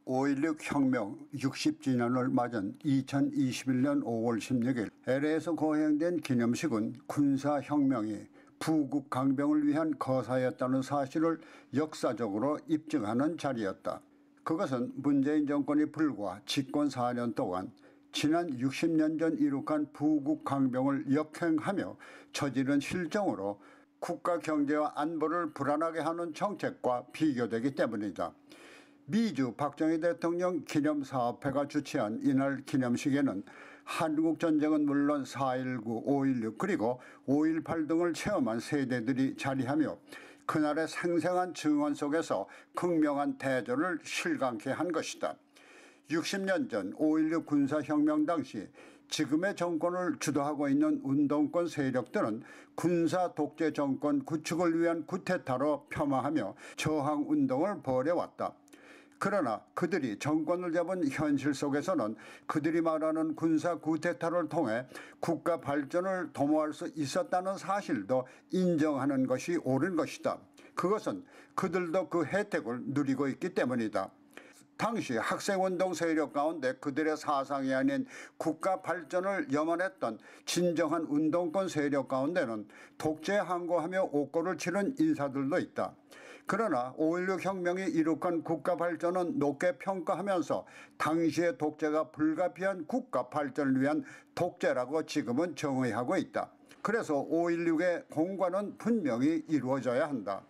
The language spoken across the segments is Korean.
5.16 혁명 60주년을 맞은 2021년 5월 16일 LA에서 거행된 기념식은 군사혁명이 부국 강병을 위한 거사였다는 사실을 역사적으로 입증하는 자리였다. 그것은 문재인 정권이 불과 집권 4년 동안 지난 60년 전 이룩한 부국 강병을 역행하며 저지른 실정으로 국가 경제와 안보를 불안하게 하는 정책과 비교되기 때문이다. 미주 박정희 대통령 기념사업회가 주최한 이날 기념식에는 한국전쟁은 물론 4.19, 5.16 그리고 5.18 등을 체험한 세대들이 자리하며 그날의 생생한 증언 속에서 극명한 대조를 실감케 한 것이다. 60년 전 5.16 군사혁명 당시 지금의 정권을 주도하고 있는 운동권 세력들은 군사 독재 정권 구축을 위한 쿠데타로 폄하하며 저항운동을 벌여왔다. 그러나 그들이 정권을 잡은 현실 속에서는 그들이 말하는 군사 쿠데타를 통해 국가 발전을 도모할 수 있었다는 사실도 인정하는 것이 옳은 것이다. 그것은 그들도 그 혜택을 누리고 있기 때문이다. 당시 학생운동 세력 가운데 그들의 사상이 아닌 국가 발전을 염원했던 진정한 운동권 세력 가운데는 독재에 항거하며 옥고를 치른 인사들도 있다. 그러나 5.16 혁명이 이룩한 국가 발전은 높게 평가하면서 당시의 독재가 불가피한 국가 발전을 위한 독재라고 지금은 정의하고 있다. 그래서 5.16의 공과는 분명히 이루어져야 한다.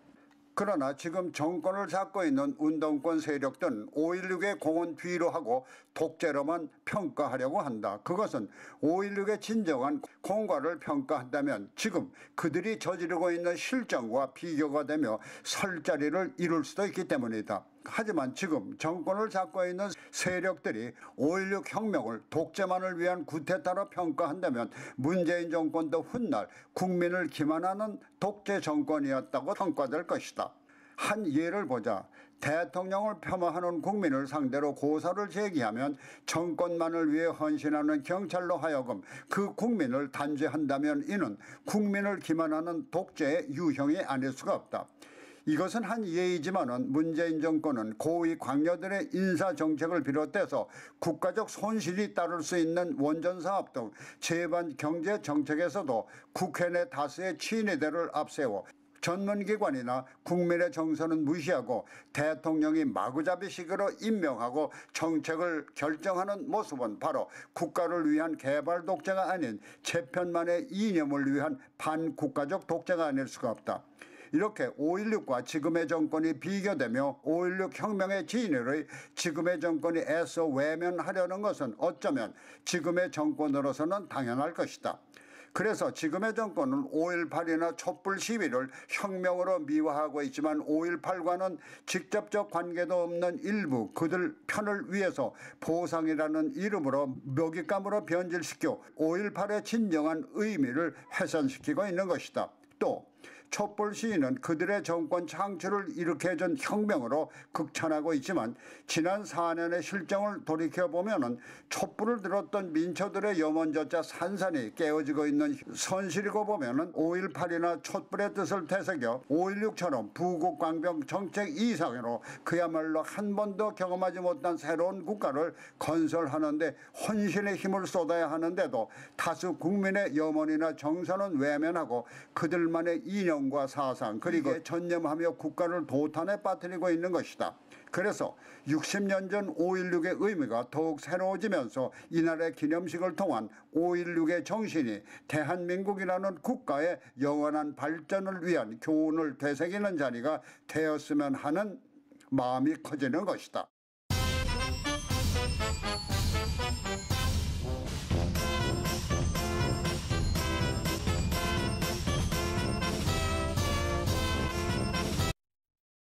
그러나 지금 정권을 잡고 있는 운동권 세력들은 5.16의 공은 뒤로 하고 독재로만 평가하려고 한다. 그것은 5.16의 진정한 공과를 평가한다면 지금 그들이 저지르고 있는 실정과 비교가 되며 설 자리를 이룰 수도 있기 때문이다. 하지만 지금 정권을 잡고 있는 세력들이 5.16 혁명을 독재만을 위한 쿠데타로 평가한다면 문재인 정권도 훗날 국민을 기만하는 독재 정권이었다고 평가될 것이다. 한 예를 보자. 대통령을 폄하하는 국민을 상대로 고소를 제기하면 정권만을 위해 헌신하는 경찰로 하여금 그 국민을 단죄한다면 이는 국민을 기만하는 독재의 유형이 아닐 수가 없다. 이것은 한 예이지만은 문재인 정권은 고위 관료들의 인사정책을 비롯해서 국가적 손실이 따를 수 있는 원전사업 등 제반 경제정책에서도 국회 내 다수의 친위대를 앞세워 전문기관이나 국민의 정서는 무시하고 대통령이 마구잡이식으로 임명하고 정책을 결정하는 모습은 바로 국가를 위한 개발 독재가 아닌 재편만의 이념을 위한 반국가적 독재가 아닐 수가 없다. 이렇게 5.16과 지금의 정권이 비교되며 5.16 혁명의 진위를 지금의 정권이 애써 외면하려는 것은 어쩌면 지금의 정권으로서는 당연할 것이다. 그래서 지금의 정권은 5.18이나 촛불 시위를 혁명으로 미화하고 있지만 5.18과는 직접적 관계도 없는 일부 그들 편을 위해서 보상이라는 이름으로 먹잇감으로 변질시켜 5.18의 진정한 의미를 훼손시키고 있는 것이다. 또 촛불 시위는 그들의 정권 창출을 일으켜준 혁명으로 극찬하고 있지만 지난 4년의 실정을 돌이켜보면 촛불을 들었던 민초들의 염원조차 산산이 깨어지고 있는 선실이고 보면 5.18이나 촛불의 뜻을 되새겨 5.16처럼 부국강병 정책 이상으로 그야말로 한 번도 경험하지 못한 새로운 국가를 건설하는데 헌신의 힘을 쏟아야 하는데도 다수 국민의 염원이나 정서는 외면하고 그들만의 이념과 사상 그리고 전념하며 국가를 도탄에 빠뜨리고 있는 것이다. 그래서 60년 전 5.16의 의미가 더욱 새로워지면서 이날의 기념식을 통한 5.16의 정신이 대한민국이라는 국가의 영원한 발전을 위한 교훈을 되새기는 자리가 되었으면 하는 마음이 커지는 것이다.